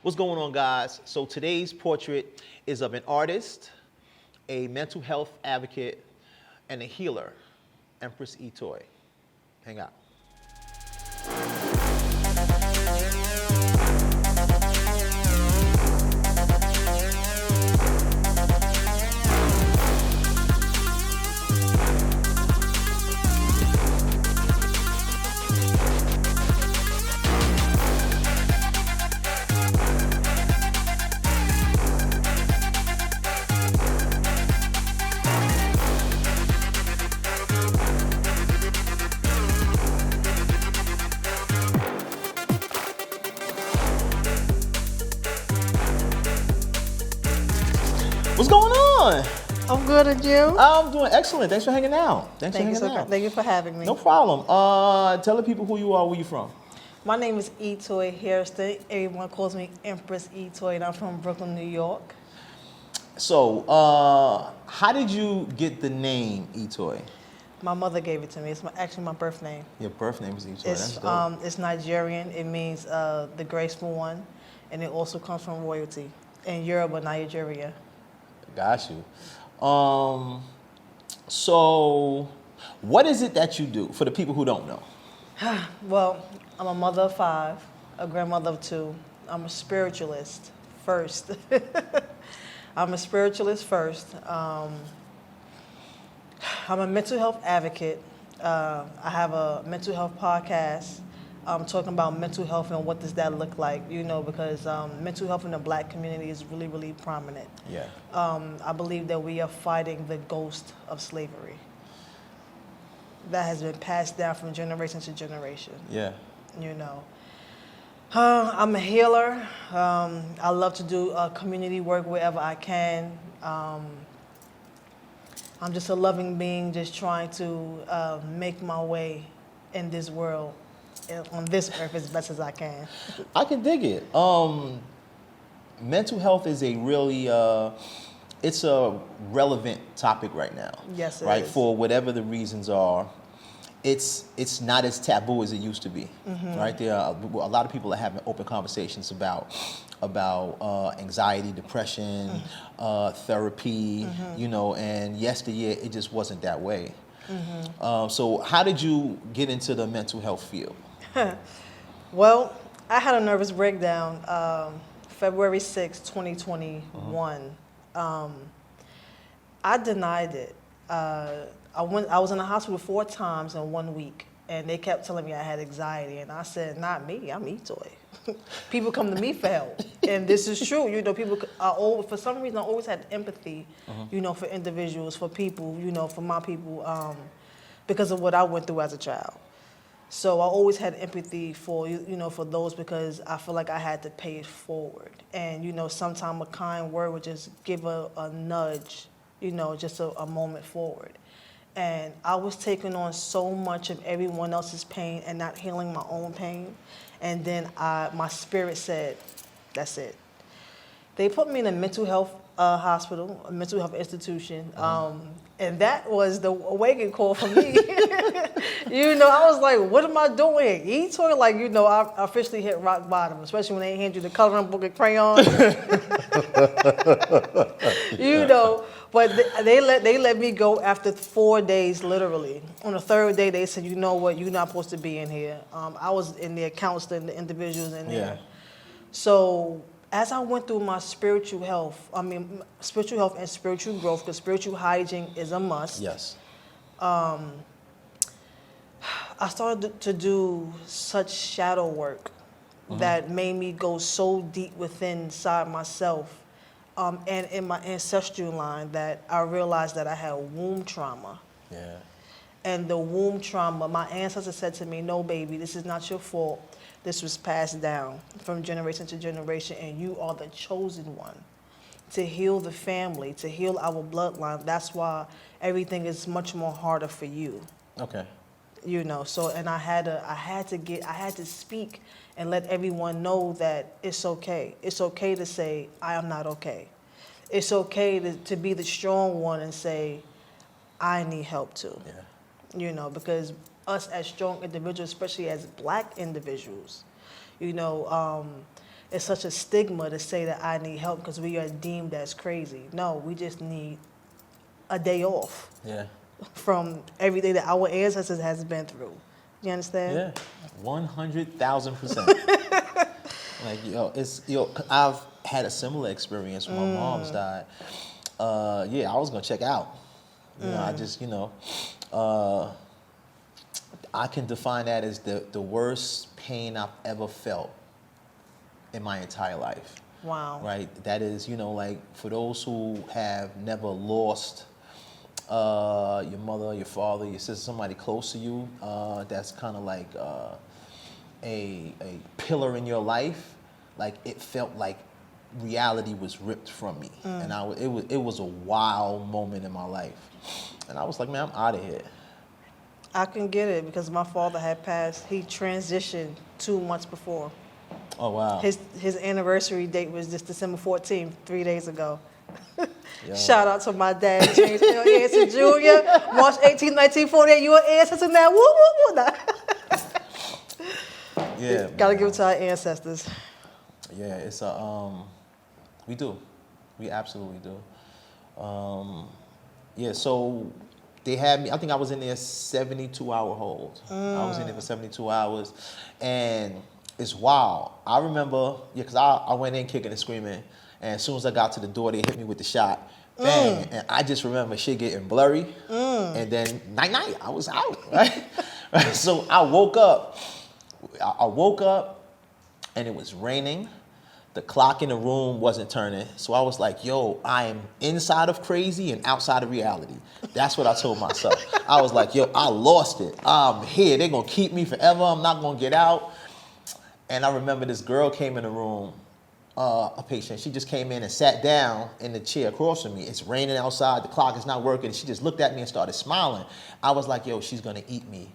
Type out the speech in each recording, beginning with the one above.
What's going on, guys? So today's portrait is of an artist, a mental health advocate, and a healer, Empress E Toy. Hang out. What's going on? I'm good, and you? I'm doing excellent. Thanks for hanging out. Thank you for having me. No problem. Tell the people who you are, where you from. My name is Etoy Harrison. Everyone calls me Empress E Toy, and I'm from Brooklyn, New York. So, how did you get the name Etoy? My mother gave it to me. It's actually my birth name. Your birth name is Etoy. That's dope. It's Nigerian. It means the graceful one, and it also comes from royalty in Yoruba, Nigeria. Got you. So what is it that you do for the people who don't know? Well, I'm a mother of 5, a grandmother of 2. I'm a spiritualist first. I'm a spiritualist first. I'm a mental health advocate. I have a mental health podcast. I'm talking about mental health and what does that look like, because mental health in the Black community is really, really prominent. Yeah. I believe that we are fighting the ghost of slavery that has been passed down from generation to generation. Yeah. I'm a healer. I love to do community work wherever I can. I'm just a loving being, just trying to make my way in this world, on this earth, as best as I can. I can dig it. Mental health is a really, it's a relevant topic right now. Yes, it right? is. For whatever the reasons are, it's not as taboo as it used to be. Mm-hmm. Right? There are a lot of people are having open conversations about anxiety, depression, therapy. Mm-hmm. And yesteryear it just wasn't that way. Mm-hmm. So how did you get into the mental health field? Well, I had a nervous breakdown February 6, 2021. I denied it. I was in the hospital 4 times in 1 week, and they kept telling me I had anxiety, and I said, not me, I'm Etoy. People come to me for help, and this is true. People are always, for some reason, I always had empathy, for individuals, for people, for my people, because of what I went through as a child. So I always had empathy for, for those, because I feel like I had to pay it forward. And, sometimes a kind word would just give a nudge, just a moment forward. And I was taking on so much of everyone else's pain and not healing my own pain. And then my spirit said, that's it. They put me in a mental health hospital, a mental health institution. And that was the awakening call for me. I was like, what am I doing? Etoy, I officially hit rock bottom, especially when they hand you the coloring book and crayons. But they let me go after 4 days, literally. On the 3rd day, they said, you know what, you're not supposed to be in here. I was in there counseling the individuals in there. So as I went through my spiritual health and spiritual growth, because spiritual hygiene is a must. Yes. I started to do such shadow work that made me go so deep within inside myself and in my ancestral line that I realized that I had womb trauma. Yeah. And the womb trauma, my ancestors said to me, no, baby, this is not your fault. This was passed down from generation to generation, and you are the chosen one to heal the family, to heal our bloodline. That's why everything is much more harder for you. Okay. And I had to speak and let everyone know that it's okay. It's okay to say, I am not okay. It's okay to be the strong one and say, I need help too. Yeah. Because us as strong individuals, especially as Black individuals, it's such a stigma to say that I need help because we are deemed as crazy. No, we just need a day off Yeah. from everything that our ancestors has been through. You understand? Yeah. 100,000%. Like, I've had a similar experience when my mom's died. I was gonna check out. I just, I can define that as the worst pain I've ever felt in my entire life. Wow. Right? That is, like for those who have never lost your mother, your father, your sister, somebody close to you, that's kind of like a pillar in your life. Like it felt like reality was ripped from me, and it was a wild moment in my life, and I was like, man, I'm out of here. I can get it because my father had passed. He transitioned 2 months before. Oh wow. His anniversary date was just December 14th, 3 days ago. Yo. Shout out to my dad, James L. Anson Jr., March 18, 1948. You an ancestor now? Woo, woo, woo. Yeah. Gotta give it to our ancestors. Yeah, it's we do. We absolutely do. So they had me, I think I was in there 72-hour hold. I was in there for 72 hours, and it's wild. I remember, because I went in kicking and screaming, and as soon as I got to the door, they hit me with the shot. Bang, and I just remember shit getting blurry, and then night, I was out, right? So I woke up, and it was raining. The clock in the room wasn't turning. So I was like, yo, I am inside of crazy and outside of reality. That's what I told myself. I was like, yo, I lost it. I'm here. They're going to keep me forever. I'm not going to get out. And I remember this girl came in the room, a patient. She just came in and sat down in the chair across from me. It's raining outside. The clock is not working. She just looked at me and started smiling. I was like, yo, she's going to eat me.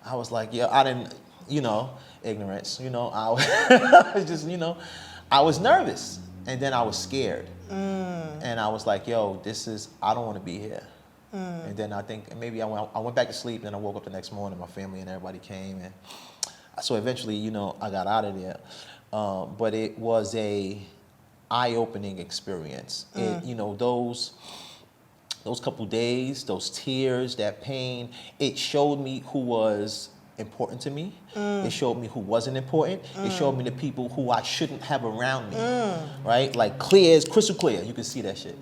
I was like, yo, I didn't, ignorance. I was just, I was nervous, and then I was scared, and I was like, "Yo, I don't want to be here." And then I think maybe I went back to sleep, and then I woke up the next morning. My family and everybody came, and so eventually, I got out of there. But it was a eye-opening experience. Those couple days, those tears, that pain, it showed me who was important to me. It showed me who wasn't important. It showed me the people who I shouldn't have around me, right? Like crystal clear. You can see that shit.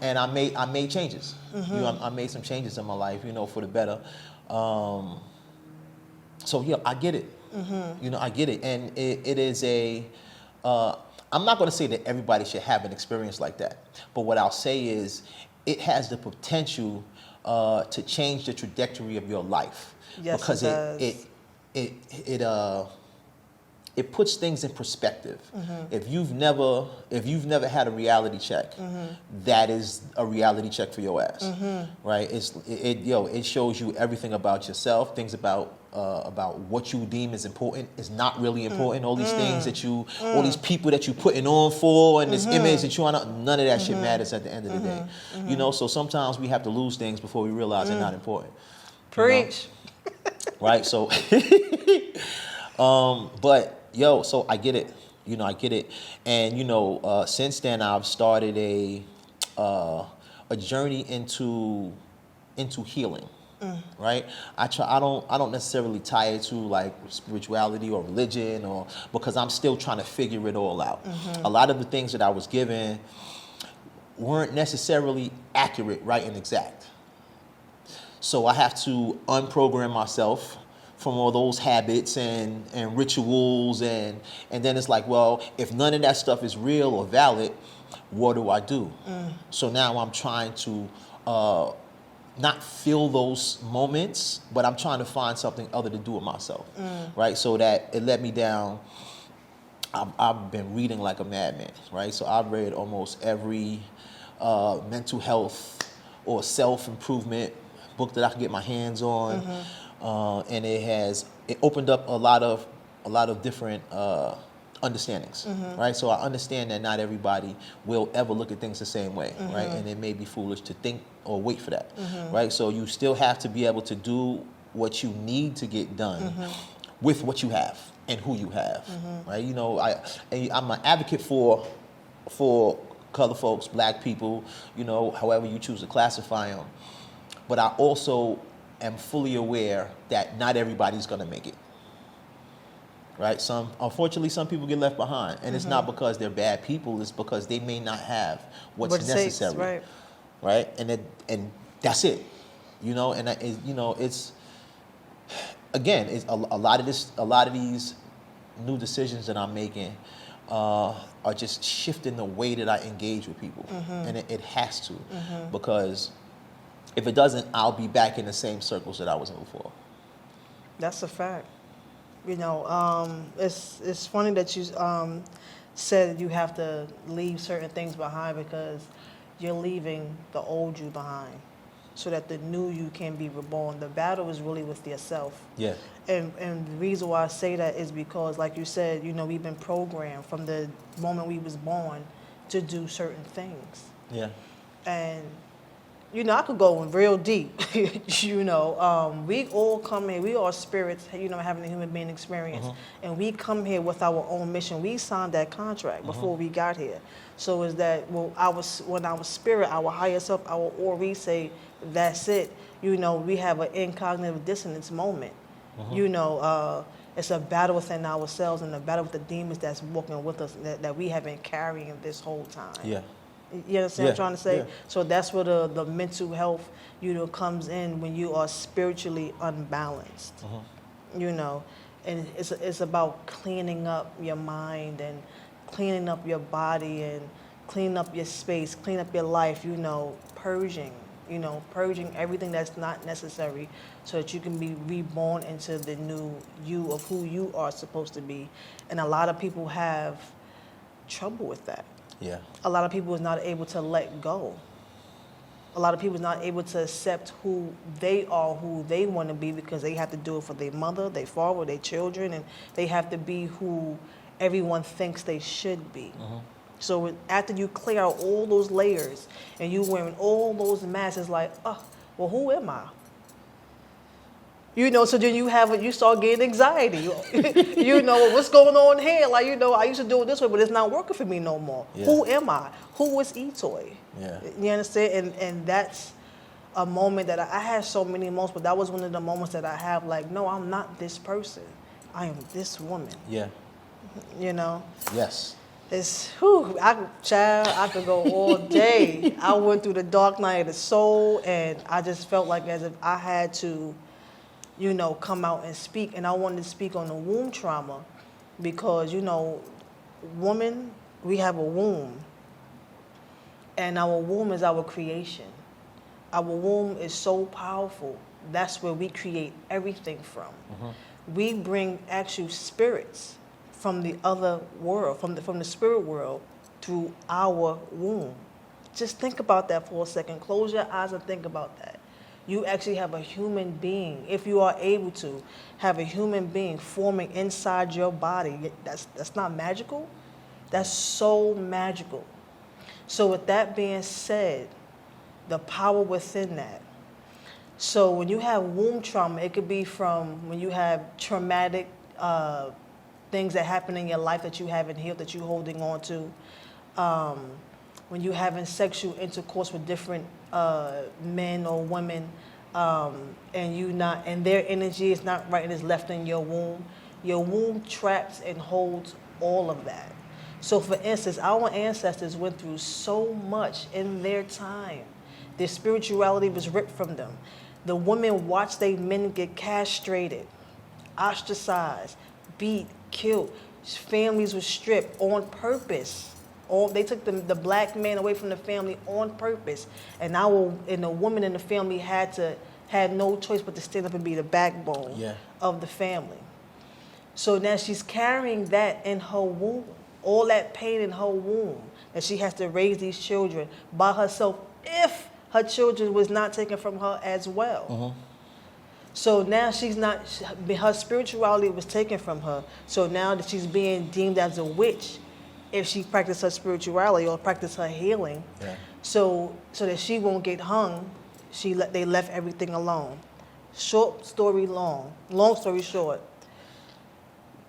And I made changes. I made some changes in my life, for the better. So yeah, I get it. I get it. And it is I'm not going to say that everybody should have an experience like that. But what I'll say is it has the potential to change the trajectory of your life. Yes, because it puts things in perspective. If you've never had a reality check, that is a reality check for your ass, right? It shows you everything about yourself, things about what you deem is important is not really important. All these things all these people that you putting on for, and this image that you want, none of that shit matters at the end of the day. So sometimes we have to lose things before we realize they're not important. Preach. Right, so, so I get it, I get it, and since then I've started a journey into healing, right? I don't necessarily tie it to like spirituality or religion, or because I'm still trying to figure it all out. A lot of the things that I was given weren't necessarily accurate, right, and exact. So I have to unprogram myself from all those habits and rituals, and then it's like, well, if none of that stuff is real or valid, what do I do? So now I'm trying to not feel those moments, but I'm trying to find something other to do with myself, right? So that it led me down. I've been reading like a madman, right? So I've read almost every mental health or self-improvement book that I can get my hands on, and it opened up a lot of different understandings, right? So I understand that not everybody will ever look at things the same way, right? And it may be foolish to think or wait for that, right? So you still have to be able to do what you need to get done with what you have, and who you have, right? You know, I'm an advocate for color folks, black people, you know, however you choose to classify them. But I also am fully aware that not everybody's gonna make it, right? Unfortunately, some people get left behind, and it's not because they're bad people. It's because they may not have what's What it takes, necessary, right? And that's it, you know. And you know, it's again, it's a lot of these new decisions that I'm making are just shifting the way that I engage with people, and it has to, because if it doesn't, I'll be back in the same circles that I was in before. That's a fact. You know, it's funny that you said you have to leave certain things behind because you're leaving the old you behind so that the new you can be reborn. The battle is really with yourself. Yeah. And the reason why I say that is because, like you said, you know, we've been programmed from the moment we was born to do certain things. Yeah. And you know, I could go in real deep. You know, we all come here. We are spirits, you know, having a human being experience, and we come here with our own mission. We signed that contract before we got here. So is that when our spirit, our higher self, our we say that's it. You know, we have an incognitive dissonance moment. You know, it's a battle within ourselves and a battle with the demons that's walking with us that we have been carrying this whole time. Yeah. You understand what I'm trying to say? Yeah. So that's where the mental health, you know, comes in when you are spiritually unbalanced. You know, and it's about cleaning up your mind and cleaning up your body and cleaning up your space, cleaning up your life, you know, purging everything that's not necessary so that you can be reborn into the new you of who you are supposed to be. And a lot of people have trouble with that. Yeah. A lot of people is not able to let go. A lot of people is not able to accept who they are, who they want to be, because they have to do it for their mother, their father, their children, and they have to be who everyone thinks they should be. So after you clear out all those layers and you wearing all those masks, it's like, well, who am I? You know, so then you start getting anxiety. You know, what's going on here? Like, you know, I used to do it this way, but it's not working for me no more. Yeah. Who am I? Who is Etoy? Yeah. You understand? And that's a moment that I had so many moments, but that was one of the moments that I have like, no, I'm not this person. I am this woman. Yeah. You know? Yes. It's, I could go all day. I went through the dark night of the soul, and I just felt like as if I had to, you know, come out and speak. And I wanted to speak on the womb trauma because, you know, woman, we have a womb. And our womb is our creation. Our womb is so powerful. That's where we create everything from. We bring actual spirits from the other world, from the spirit world, through our womb. Just think about that for a second. Close your eyes and think about that. You actually have a human being, if you are able to, have a human being forming inside your body. That's not magical? That's so magical. So with that being said, the power within that. So when you have womb trauma, it could be from when you have traumatic things that happen in your life that you haven't healed, that you're holding on to. When you're having sexual intercourse with different men or women, and their energy is not right and is left in your womb traps and holds all of that. So for instance, our ancestors went through so much in their time. Their spirituality was ripped from them. The women watched their men get castrated, ostracized, beat, killed. Families were stripped on purpose. They took the black man away from the family on purpose. And the woman in the family had no choice but to stand up and be the backbone of the family. So now she's carrying that in her womb, all that pain in her womb, that she has to raise these children by herself if her children was not taken from her as well. So now her spirituality was taken from her. So now that she's being deemed as a witch, if she practiced her spirituality or practiced her healing, so that she won't get hung, they left everything alone. Long story short,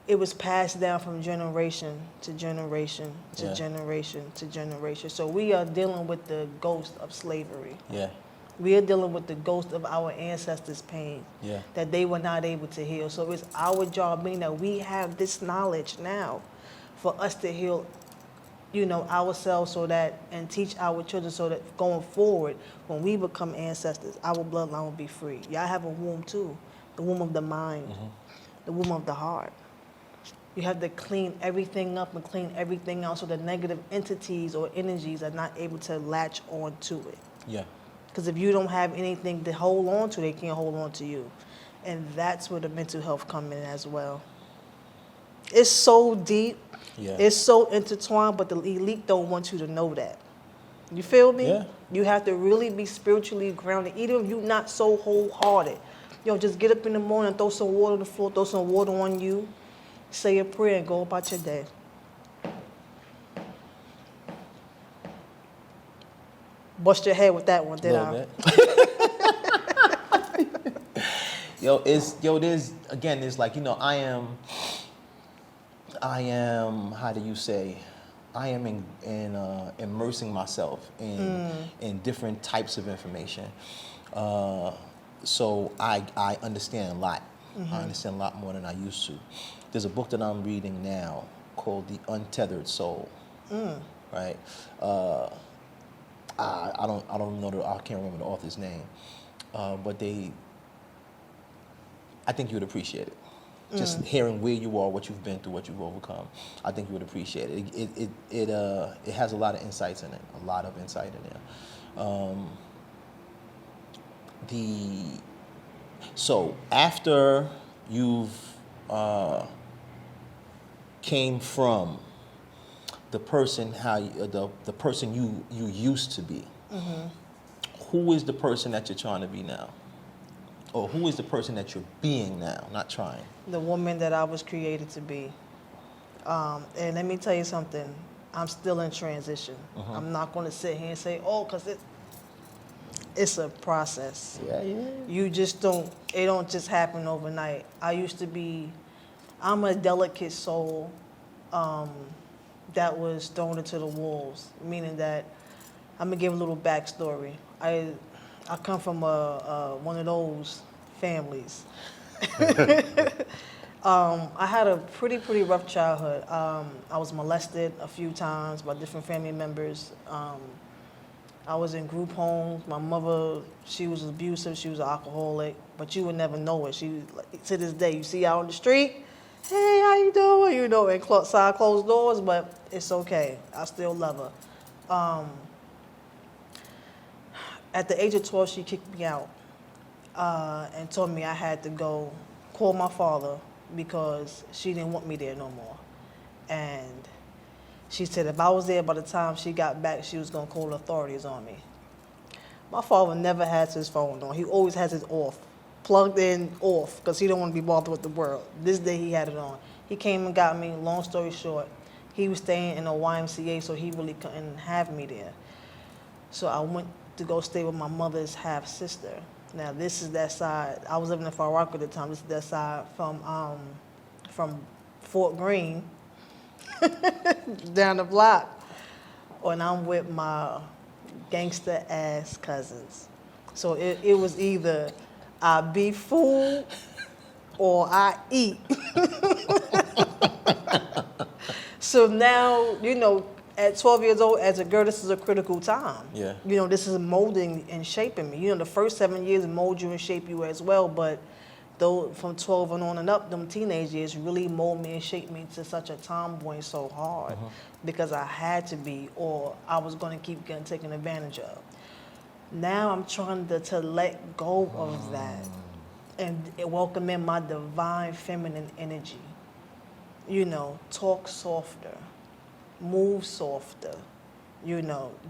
it was passed down from generation to generation to Yeah. generation to generation. So we are dealing with the ghost of slavery. Yeah. We are dealing with the ghost of our ancestors' pain Yeah. that they were not able to heal. So it's our job, being that we have this knowledge now, for us to heal, ourselves, so that, and teach our children, so that going forward, when we become ancestors, our bloodline will be free. Y'all have a womb too, the womb of the mind, the womb of the heart. You have to clean everything up and clean everything out, so the negative entities or energies are not able to latch on to it. Yeah. Because if you don't have anything to hold on to, they can't hold on to you. And that's where the mental health come in as well. It's so deep. Yeah. It's so intertwined, but the elite don't want you to know that. You feel me? Yeah. You have to really be spiritually grounded, even if you're not so wholehearted. Just get up in the morning, throw some water on the floor, throw some water on you, say a prayer, and go about your day. Bust your head with that one, did I? There's like, I am, how do you say, I am immersing myself in different types of information. So I understand a lot. I understand a lot more than I used to. There's a book that I'm reading now called The Untethered Soul. Right? I don't know I can't remember the author's name. But I think you would appreciate it. Just hearing where you are, what you've been through, what you've overcome, I think you would appreciate it. It has a lot of insights in it, a lot of insight in there. So after you've came from the person the person you used to be, who is the person that you're trying to be now? Or who is the person that you're being now, not trying? The woman that I was created to be. And let me tell you something. I'm still in transition. I'm not going to sit here and say, because it's a process. Yeah. You just it don't just happen overnight. I'm a delicate soul that was thrown into the wolves, meaning that, I'm going to give a little backstory. I come from one of those families. I had a pretty rough childhood. I was molested a few times by different family members. I was in group homes. My mother, she was abusive. She was an alcoholic, but you would never know it. She, to this day, you see her out on the street, hey, how you doing? And side closed doors, but it's okay. I still love her. At the age of 12, she kicked me out and told me I had to go call my father because she didn't want me there no more. And she said if I was there by the time she got back, she was going to call the authorities on me. My father never has his phone on. He always has it off, plugged in, off, because he don't want to be bothered with the world. This day he had it on. He came and got me. Long story short, he was staying in a YMCA, so he really couldn't have me there. So I went to go stay with my mother's half-sister. Now, this is that side. I was living in Far Rock at the time. This is that side from Fort Greene down the block. And I'm with my gangster-ass cousins. So it was either I be food or I eat. So now, at 12 years old, as a girl, this is a critical time. Yeah. This is molding and shaping me. The first 7 years mold you and shape you as well, but though from 12 and on and up, them teenage years really mold me and shape me to such a tomboy so hard because I had to be, or I was going to keep getting taken advantage of. Now I'm trying to let go of that and welcome in my divine feminine energy. Talk softer. Move softer,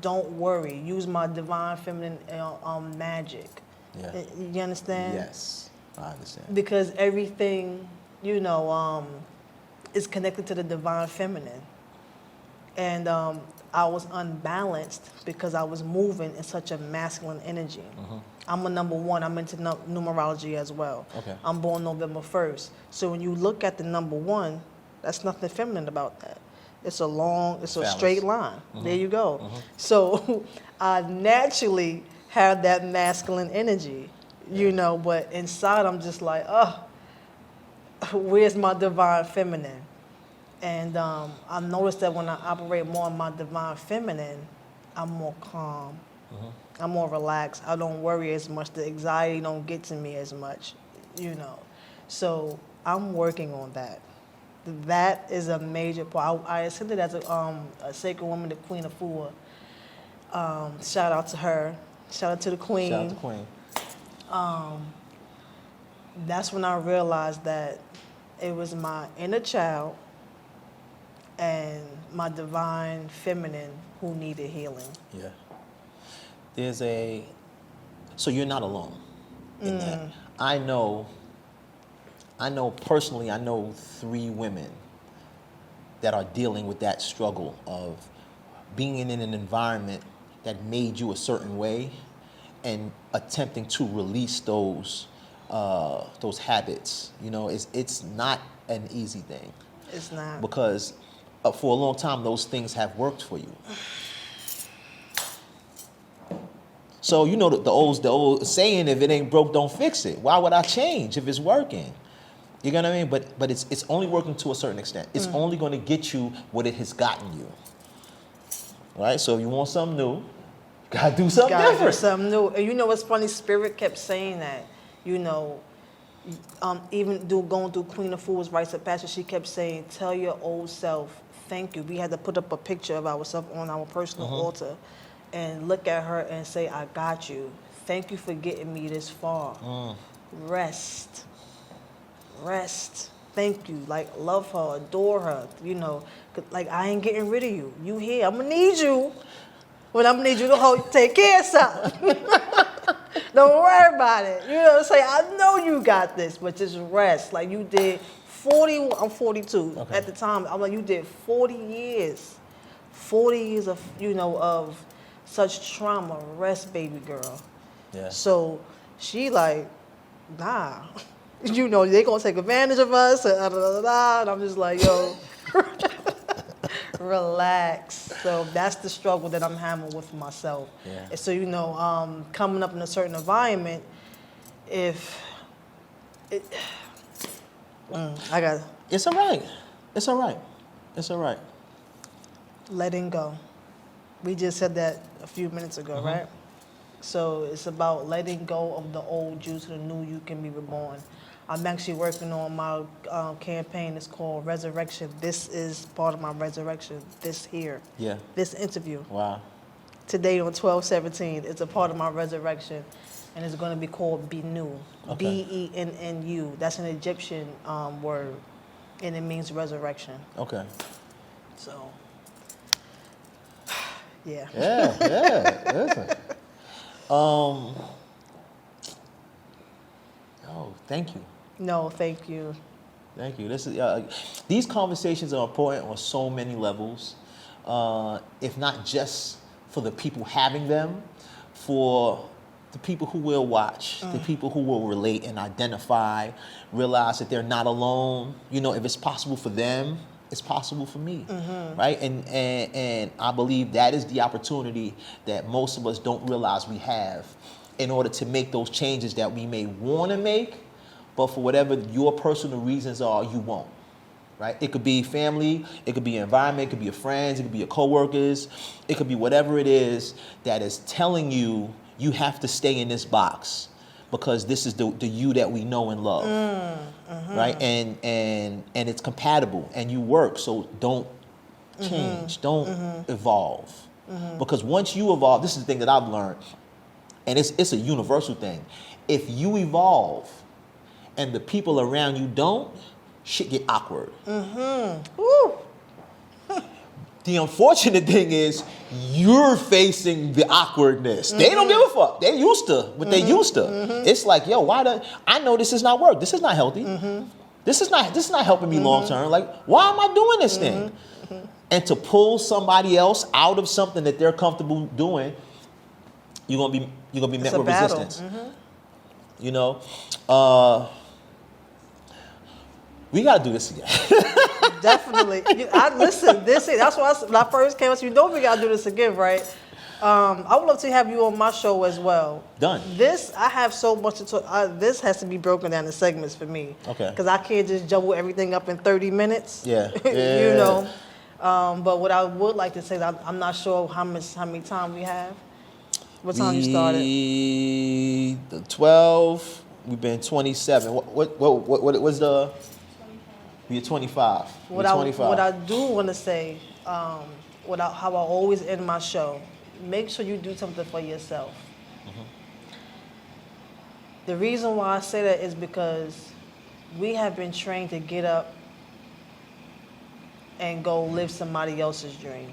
don't worry. Use my divine feminine magic. Yeah. You understand? Yes, I understand. Because everything, is connected to the divine feminine. And I was unbalanced because I was moving in such a masculine energy. I'm a number 1. I'm into numerology as well. Okay. I'm born November 1st. So when you look at the number 1, that's nothing feminine about that. It's a straight line. There you go. So I naturally have that masculine energy, you know, but inside I'm just like, where's my divine feminine? And I noticed that when I operate more on my divine feminine, I'm more calm. I'm more relaxed. I don't worry as much. The anxiety don't get to me as much, you know. So I'm working on that. That is a major part. I ascended as a sacred woman, the Queen of Fua. Shout out to her. Shout out to the Queen. Shout out to Queen. That's when I realized that it was my inner child and my divine feminine who needed healing. Yeah. So you're not alone in that. I know personally, I know 3 women that are dealing with that struggle of being in an environment that made you a certain way and attempting to release those habits. You know, it's not an easy thing. It's not. Because for a long time, those things have worked for you. So, you know, the old saying, if it ain't broke, don't fix it. Why would I change if it's working? You get what I mean? But it's only working to a certain extent. It's only going to get you what it has gotten you. Right? So if you want something new, you got to do something different. Do something new. And you know what's funny? Spirit kept saying that, you know, even going through Queen of Fools' rites of passage, she kept saying, tell your old self, thank you. We had to put up a picture of ourselves on our personal altar and look at her and say, I got you. Thank you for getting me this far. Rest. Thank you. Like, love her, adore her. You know, like, I ain't getting rid of you. You here. I'm going to need you. When I'm going to need you to take care of something. Don't worry about it. You know, say, I know you got this, but just rest. Like, you did 40, I'm 42 at the time. I'm like, you did 40 years. 40 years of, you know, of such trauma. Rest, baby girl. Yeah. So she like, nah. You know, they gonna take advantage of us. And I'm just like, yo, relax. So that's the struggle that I'm having with myself. Yeah. And so, you know, coming up in a certain environment, it's all right. Letting go. We just said that a few minutes ago, right? So it's about letting go of the old you so the new you can be reborn. I'm actually working on my campaign. It's called Resurrection. This is part of my resurrection. This interview. Wow. Today on 12/17, it's a part of my resurrection, and it's going to be called Benu. Okay. Bennu. That's an Egyptian word, and it means resurrection. Okay. So, yeah. Yeah. Listen. Oh, thank you. No, thank you. Thank you. This is these conversations are important on so many levels, if not just for the people having them, for the people who will watch, the people who will relate and identify, realize that they're not alone. You know, if it's possible for them, it's possible for me, right? And I believe that is the opportunity that most of us don't realize we have in order to make those changes that we may want to make, but for whatever your personal reasons are, you won't, right? It could be family, it could be your environment, it could be your friends, it could be your coworkers, it could be whatever it is that is telling you you have to stay in this box because this is the you that we know and love, right? And it's compatible and you work, so don't change, don't evolve. Because once you evolve, this is the thing that I've learned, and it's a universal thing. If you evolve and the people around you don't, shit get awkward. Woo. The unfortunate thing is you're facing the awkwardness. They don't give a fuck. They're used to what they used to. It's like, yo, I know this is not work. This is not healthy. This is not helping me long term. Like, why am I doing this thing? And to pull somebody else out of something that they're comfortable doing, you're gonna be met a with battle. resistance. You know, we gotta do this again. Definitely. Listen, that's why when I first came, I said, you know we gotta do this again, right? I would love to have you on my show as well. Done. I have so much to talk. This has to be broken down in segments for me. Okay. Because I can't just jumble everything up in 30 minutes. Yeah. You know. But what I would like to say, is I'm not sure how many time we have. What time you started? The 12. We've been 27. What was the? 25. We're 25. What I do want to say, how I always end my show, make sure you do something for yourself. The reason why I say that is because we have been trained to get up and go live somebody else's dream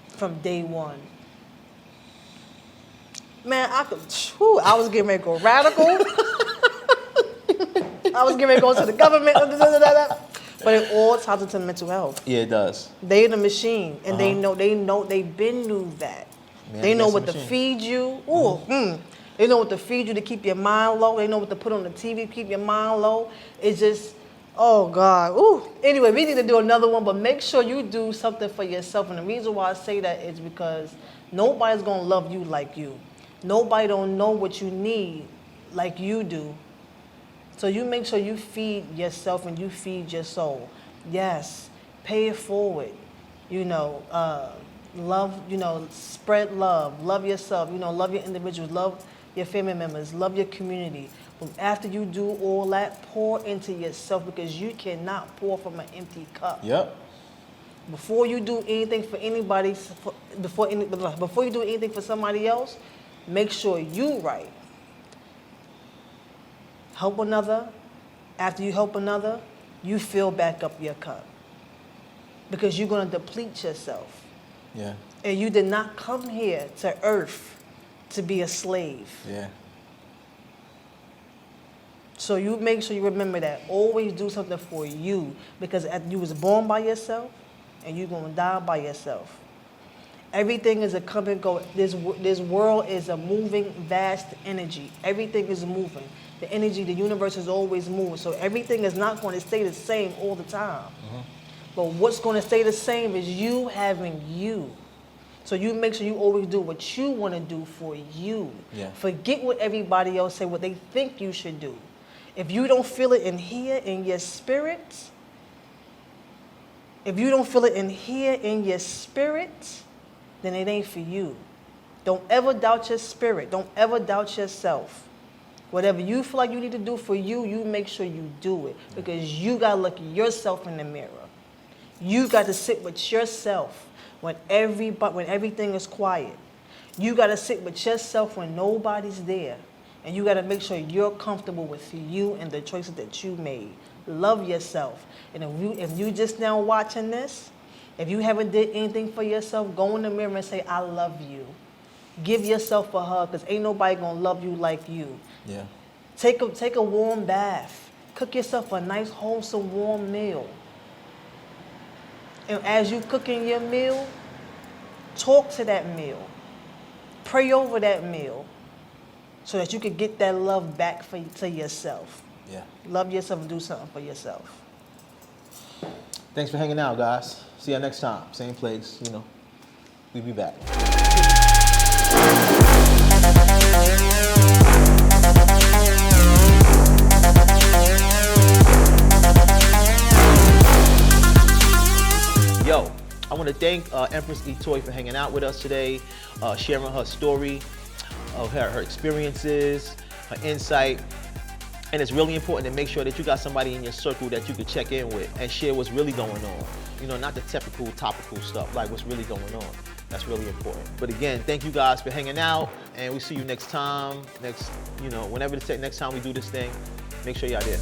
from day one. Man, I was getting ready to go radical. I was getting ready to go to the government. But it all ties into mental health. Yeah, it does. They in the machine, and they been knew that. Man, they know that's what the to machine. feed you. They know what to feed you to keep your mind low. They know what to put on the TV to keep your mind low. It's just, oh God. Ooh. Anyway, we need to do another one, but make sure you do something for yourself. And the reason why I say that is because nobody's gonna love you like you. Nobody don't know what you need like you do. So you make sure you feed yourself and you feed your soul. Yes, pay it forward. You know, love, you know, spread love. Love yourself, you know, love your individuals, love your family members, love your community. But after you do all that, pour into yourself because you cannot pour from an empty cup. Yep. Before you do anything for anybody, before you do anything for somebody else, make sure you right. Help another. After you help another, you fill back up your cup. Because you're going to deplete yourself. Yeah. And you did not come here to earth to be a slave. Yeah. So you make sure you remember that. Always do something for you. Because you was born by yourself and you're going to die by yourself. Everything is a come and go. This world is a moving, vast energy. Everything is moving. The energy, the universe is always moving. So everything is not going to stay the same all the time. But what's going to stay the same is you having you. So you make sure you always do what you want to do for you. Yeah. Forget what everybody else say, what they think you should do. If you don't feel it in here, in your spirit, then it ain't for you. Don't ever doubt your spirit. Don't ever doubt yourself. Whatever you feel like you need to do for you, you make sure you do it. Because you got to look yourself in the mirror. You got to sit with yourself when everything is quiet. You got to sit with yourself when nobody's there. And you got to make sure you're comfortable with you and the choices that you made. Love yourself. And if you just now watching this, if you haven't did anything for yourself, go in the mirror and say, I love you. Give yourself a hug because ain't nobody going to love you like you. Yeah. Take a warm bath. Cook yourself a nice, wholesome, warm meal. And as you cooking your meal, talk to that meal. Pray over that meal so that you can get that love back to yourself. Yeah. Love yourself and do something for yourself. Thanks for hanging out, guys. See you next time. Same place, you know. We'll be back. Yo, I want to thank Empress E Toy for hanging out with us today, sharing her story of her experiences, her insight. And it's really important to make sure that you got somebody in your circle that you could check in with and share what's really going on. You know, not the typical topical stuff, like what's really going on. That's really important. But again, thank you guys for hanging out, and we'll see you next time. Whenever next time we do this thing, make sure y'all there.